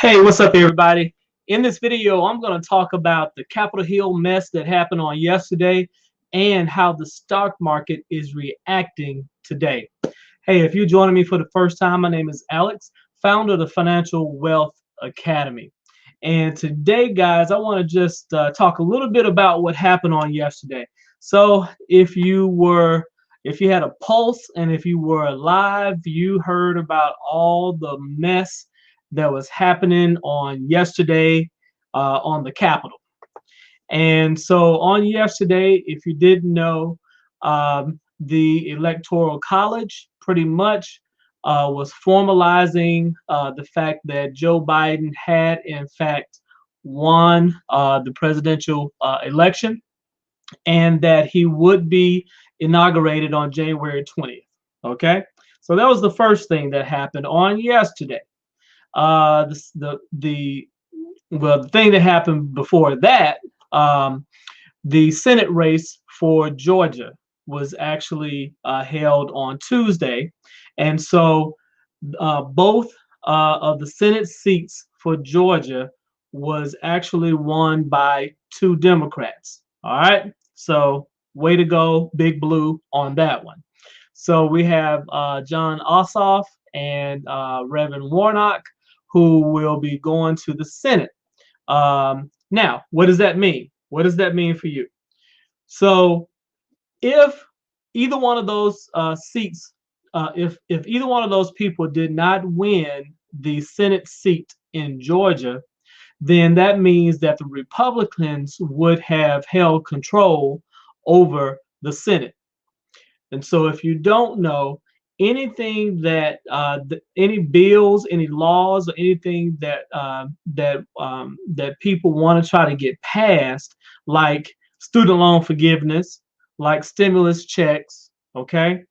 Hey, what's up, everybody? In this video, I'm going to talk about the Capitol Hill mess that happened on yesterday and how the stock market is reacting today. Hey, if you're joining me for the first time, my name is Alex, founder of the Financial Wealth Academy. And today, guys, I want to just talk a little bit about what happened on yesterday. So, if you had a pulse and if you were alive, you heard about all the mess that was happening on yesterday on the Capitol. And so on yesterday, if you didn't know, the Electoral College pretty much was formalizing the fact that Joe Biden had, in fact, won the presidential election and that he would be inaugurated on January 20th. Okay, so that was the first thing that happened on yesterday. The thing that happened before that, the Senate race for Georgia was actually held on Tuesday, and so both of the Senate seats for Georgia was actually won by two Democrats. All right, so way to go, Big Blue, on that one. So we have Jon Ossoff and Reverend Warnock, who will be going to the Senate. Now, what does that mean? What does that mean for you? So, if either one of those seats, if either one of those people did not win the Senate seat in Georgia, then that means that the Republicans would have held control over the Senate. And so, if you don't know, anything that any bills, any laws, or anything that people want to try to get passed, like student loan forgiveness, like stimulus checks, okay,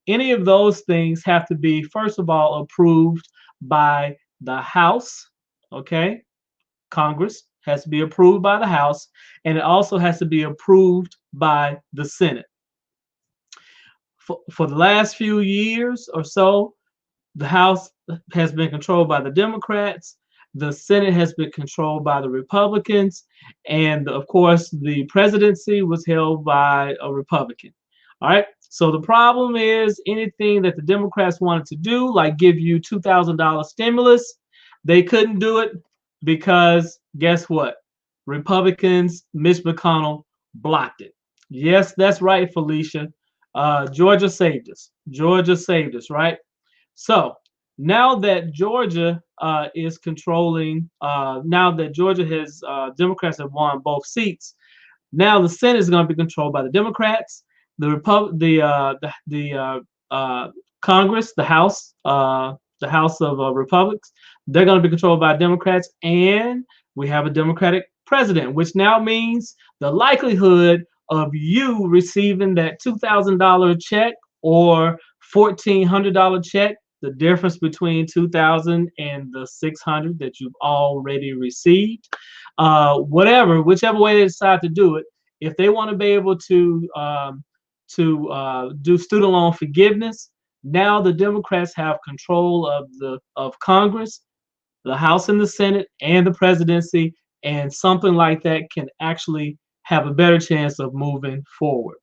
any of those things have to be, first of all, approved by the House, okay. Congress has to be approved by the House, and it also has to be approved by the Senate. For the last few years or so, the House has been controlled by the Democrats, the Senate has been controlled by the Republicans, and of course, the presidency was held by a Republican. All right. So the problem is anything that the Democrats wanted to do, like give you $2,000 stimulus, they couldn't do it because guess what? Republicans, Mitch McConnell, blocked it. Yes, that's right, Felicia. Georgia saved us. Georgia saved us, right? So now that Georgia is controlling, now that Georgia has Democrats have won both seats, now the Senate is going to be controlled by the Democrats. The Congress, the House of Republicans, they're going to be controlled by Democrats, and we have a Democratic president, which now means the likelihood of you receiving that $2,000 check or $1,400 check, the difference between 2,000 and the 600 that you've already received, whichever way they decide to do it, if they want to be able to do student loan forgiveness, now the Democrats have control of Congress, the House and the Senate, and the presidency, and something like that can actually have a better chance of moving forward.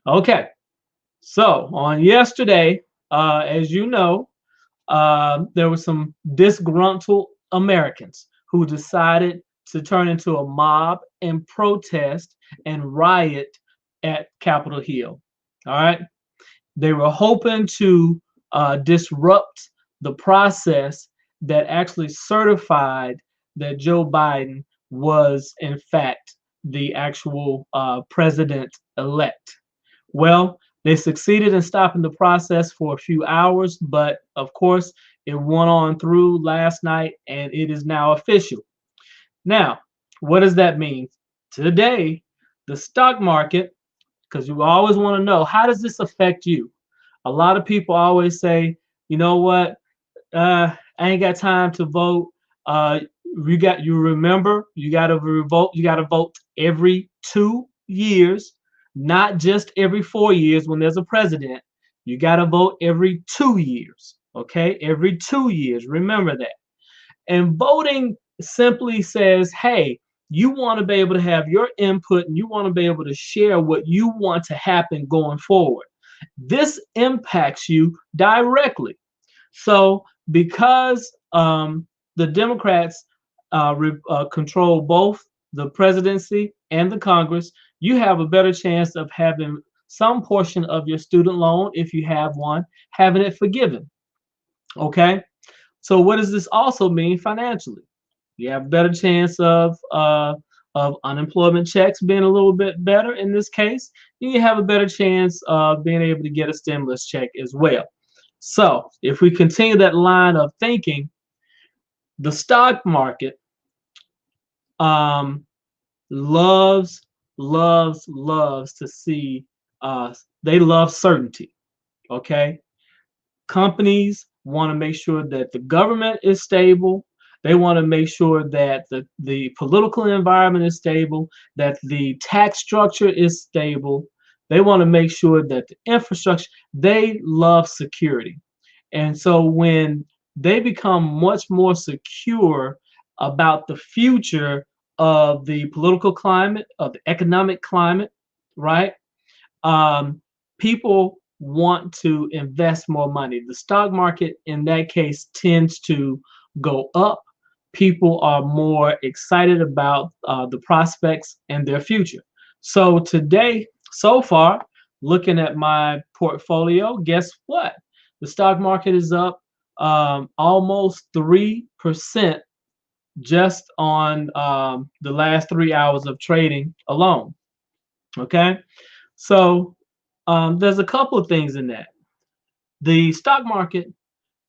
Okay, so on yesterday, as you know, there were some disgruntled Americans who decided to turn into a mob and protest and riot at Capitol Hill. All right, they were hoping to disrupt the process that actually certified that Joe Biden was, in fact, the actual president-elect. Well, they succeeded in stopping the process for a few hours, but of course, it went on through last night and it is now official. Now, what does that mean? Today, the stock market, because you always want to know, how does this affect you? A lot of people always say, you know what, I ain't got time to vote. You got to vote every 2 years, not just every 4 years when there's a president. You got to vote every 2 years. Okay, every 2 years. Remember that. And voting simply says, hey, you want to be able to have your input and you want to be able to share what you want to happen going forward. This impacts you directly. So, because the Democrats control both the presidency and the Congress, you have a better chance of having some portion of your student loan, if you have one, having it forgiven. Okay. So, what does this also mean financially? You have a better chance of unemployment checks being a little bit better in this case. You have a better chance of being able to get a stimulus check as well. So, if we continue that line of thinking, the stock market um, loves, loves to see. They love certainty. Okay, companies want to make sure that the government is stable. They want to make sure that the political environment is stable, that the tax structure is stable. They want to make sure that the infrastructure, they love security. And so when they become much more secure about the future of the political climate, of the economic climate, right? um, People want to invest more money. The stock market, in that case, tends to go up. People are more excited about the prospects and their future. So today, so far, looking at my portfolio, guess what? The stock market is up almost 3% just on the last 3 hours of trading alone. Okay. So there's a couple of things in that. The stock market,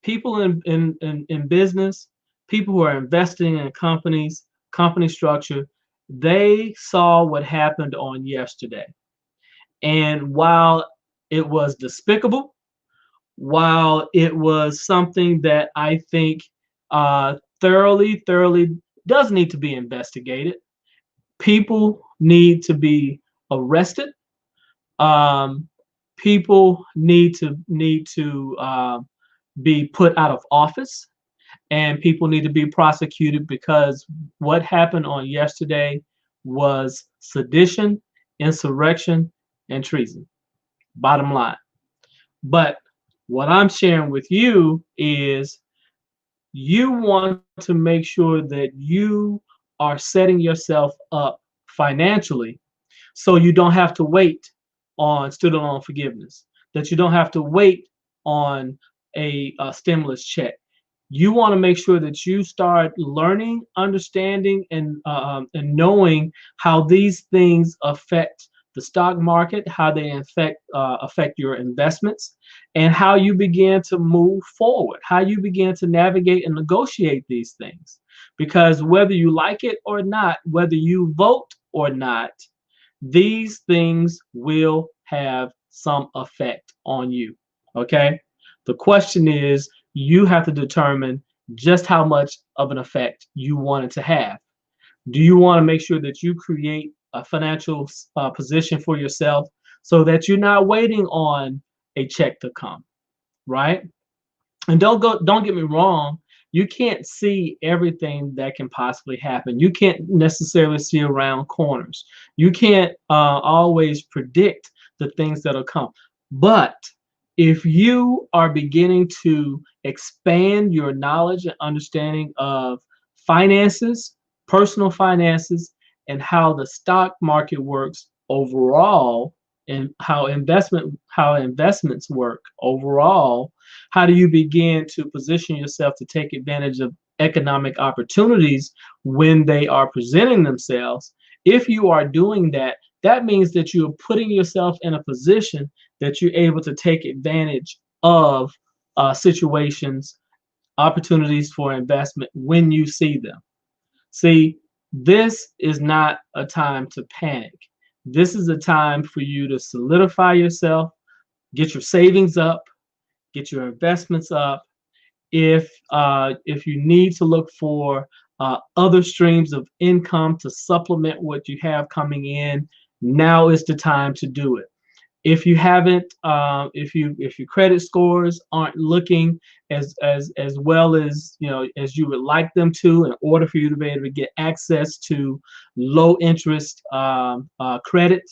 people in business, people who are investing in companies, company structure, they saw what happened on yesterday. And while it was despicable, while it was something that I think thoroughly does need to be investigated, people need to be arrested. um, People need to be put out of office, and people need to be prosecuted because what happened on yesterday was sedition, insurrection, and treason. Bottom line. But what I'm sharing with you is you want to make sure that you are setting yourself up financially so you don't have to wait on student loan forgiveness, that you don't have to wait on a stimulus check. You want to make sure that you start learning, understanding, and knowing how these things affect the stock market, how they affect your investments, and how you begin to move forward, how you begin to navigate and negotiate these things. Because whether you like it or not, whether you vote or not, these things will have some effect on you. Okay. The question is, you have to determine just how much of an effect you want it to have. Do you want to make sure that you create a financial position for yourself so that you're not waiting on a check to come, right? And don't get me wrong, you can't see everything that can possibly happen. You can't necessarily see around corners. You can't always predict the things that'll come. But if you are beginning to expand your knowledge and understanding of finances, personal finances, and how the stock market works overall, and how investments work overall, how do you begin to position yourself to take advantage of economic opportunities when they are presenting themselves? If you are doing that, that means that you're putting yourself in a position that you're able to take advantage of situations, opportunities for investment when you see them. See, this is not a time to panic. This is a time for you to solidify yourself, get your savings up, get your investments up. If you need to look for other streams of income to supplement what you have coming in, now is the time to do it. If you haven't, if your credit scores aren't looking as well as as you would like them to, in order for you to be able to get access to low interest credit,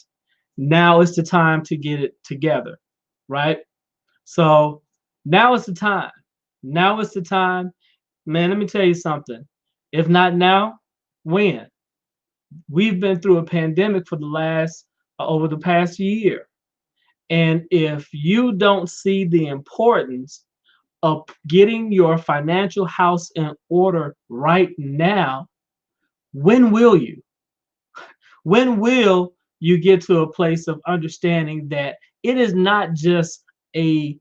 now is the time to get it together, right? So now is the time. Now is the time, man. Let me tell you something. If not now, when? We've been through a pandemic for the last over the past year. And if you don't see the importance of getting your financial house in order right now, when will you? When will you get to a place of understanding that it is not just a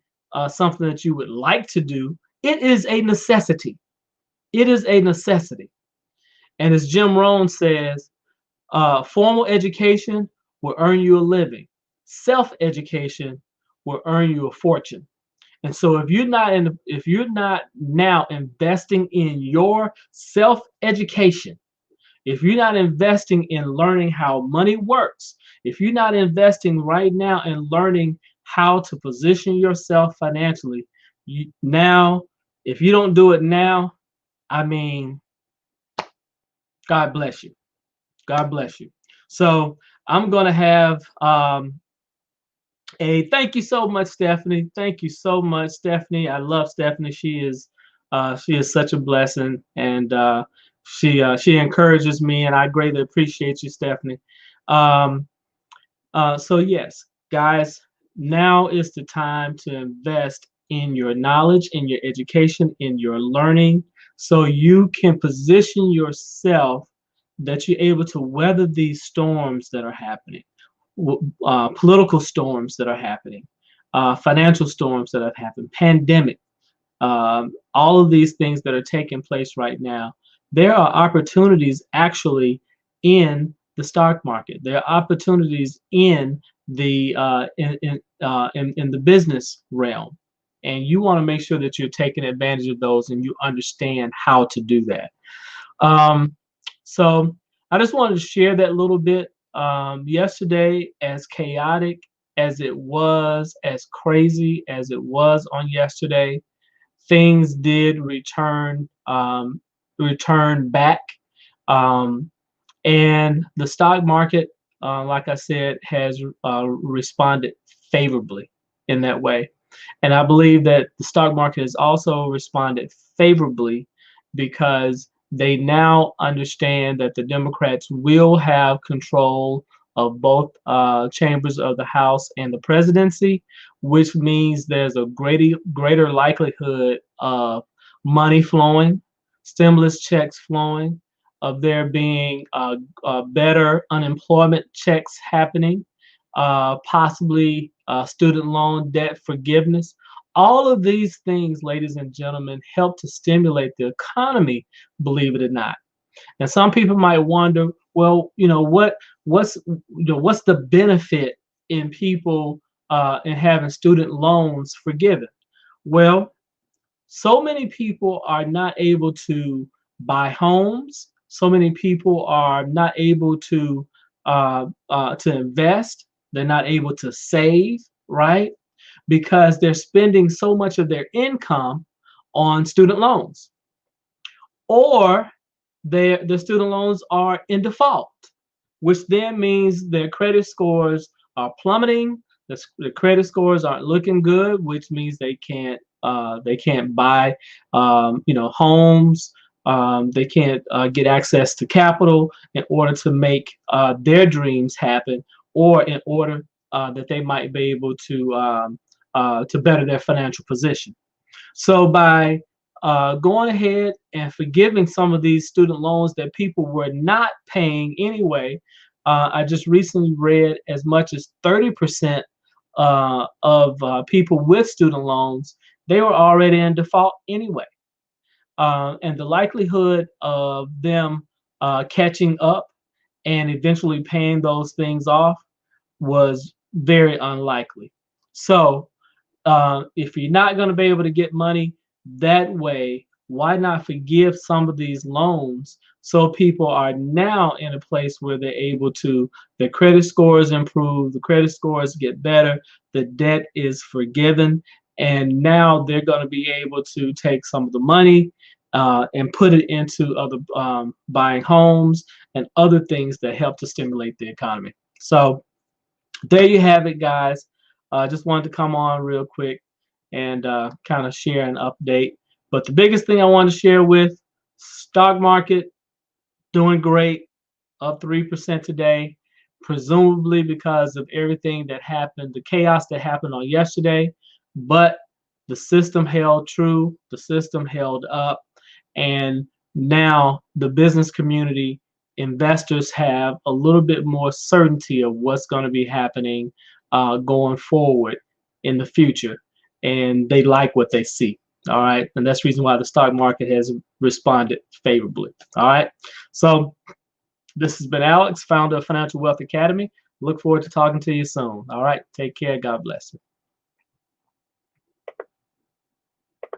something that you would like to do? It is a necessity. It is a necessity. And as Jim Rohn says, formal education will earn you a living. Self-education will earn you a fortune. And so if you're not now investing in your self-education, if you're not investing in learning how money works, if you're not investing right now in learning how to position yourself financially, if you don't do it now, I mean, God bless you. God bless you. So I'm gonna have thank you so much, Stephanie. Thank you so much, Stephanie. I love Stephanie. She is such a blessing, and she encourages me, and I greatly appreciate you, Stephanie. Um, so yes, guys, now is the time to invest in your knowledge, in your education, in your learning, so you can position yourself that you're able to weather these storms that are happening, political storms that are happening, financial storms that have happened, pandemic, all of these things that are taking place right now. There are opportunities actually in the stock market. There are opportunities in the business realm, and you want to make sure that you're taking advantage of those and you understand how to do that. So I just wanted to share that little bit. Yesterday, as chaotic as it was, as crazy as it was on yesterday, things did return back, um, and the stock market, like I said, has responded favorably in that way. And I believe that the stock market has also responded favorably because they now understand that the Democrats will have control of both chambers of the House and the presidency, which means there's a greater likelihood of money flowing, stimulus checks flowing, of there being better unemployment checks happening, possibly student loan debt forgiveness. All of these things, ladies and gentlemen, help to stimulate the economy, believe it or not. And some people might wonder, well, what's the benefit in people in having student loans forgiven? Well, so many people are not able to buy homes. So many people are not able to invest. They're not able to save, right? Because they're spending so much of their income on student loans, or the student loans are in default, which then means their credit scores are plummeting. The credit scores aren't looking good, which means they can't buy homes. They can't get access to capital in order to make their dreams happen, or in order that they might be able to better their financial position. So by going ahead and forgiving some of these student loans that people were not paying anyway, I just recently read as much as 30% of people with student loans, they were already in default anyway. And the likelihood of them catching up and eventually paying those things off was very unlikely. So if you're not going to be able to get money that way, why not forgive some of these loans So people are now in a place where they're able to, their credit scores improve, the credit scores get better, the debt is forgiven, and now they're going to be able to take some of the money and put it into other buying homes and other things that help to stimulate the economy. So there you have it, guys. Just wanted to come on real quick and kind of share an update. But the biggest thing I want to share with stock market doing great, up 3% today, presumably because of everything that happened, the chaos that happened on yesterday. But the system held true, the system held up, and now the business community, investors have a little bit more certainty of what's going to be happening going forward in the future, and they like what they see. All right, and that's the reason why the stock market has responded favorably. All right, so this has been Alex, founder of Financial Wealth Academy. Look forward to talking to you soon. All right, take care. God bless you.